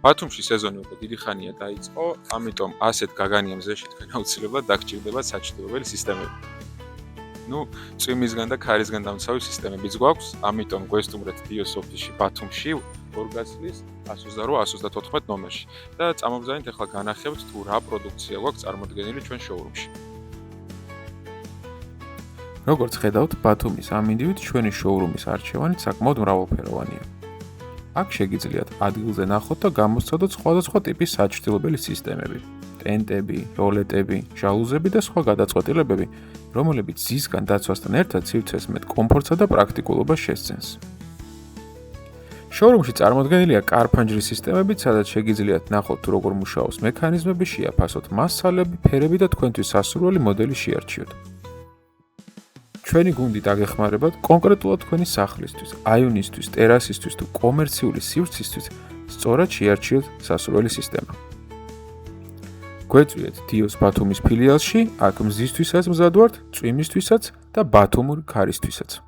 ბათუმში სეზონი უკვე დიდი ხანია დაიწყო, ამიტომ ასეთ გაგანია მზეში თქვენ აუცილებლად დაგჭირდებათ საჩვენებელი სისტემები. წვიმისგან და ქარისგან დამცავი სისტემებიც გვაქვს, ამიტომ გვესტუმრეთ დიოს ოფისში ბათუმში 2 გასვლის 128-114 ნომერში და წამობზანით ახლა განახებთ თუ რა პროდუქცია გვაქვს წარმოდგენილი ჩვენ შოურუმში. როგორც ხედავთ, ბათუმის ამ მინდივით ჩვენი შოურუმის არჩევანი საკმაოდ მრავალფეროვანია. აქ შეგიძლიათ ადგილზე ნახოთ და გამოსცადოთ სხვადასხვა ტიპის საჩვენებელი სისტემები, ტენტები, როლეტები, ჟალუზები და სხვა გადაწყვეტილებები, რომლებიც ზისგან დაცვასთან ერთად სივრცეს მეტ კომფორტსა და პრაქტიკულობას შესცენს. შოურუმში წარმოდგენილია კარფანჯრის სისტემებით, სადაც შეგიძლიათ ნახოთ თუ როგორ მუშაობს მექანიზმები, შეაფასოთ მასალები, ფერები და თქვენთვის სასურველი მოდელი შეარჩიოთ. ჩვენი გუნდით აგეხმარებათ კონკრეტულად თქვენი სახლისთვის, აივნისთვის, ტერასისთვის თუ კომერციული სივრცისთვის სწორად შეარჩიოთ სასურველი სისტემა. გვეწვიეთ დიოს ბათუმის ფილიალში, აქ მზისთვისაც მზად ვართ, წვიმისთვისაც და ბათუმურ ქარისთვისაც.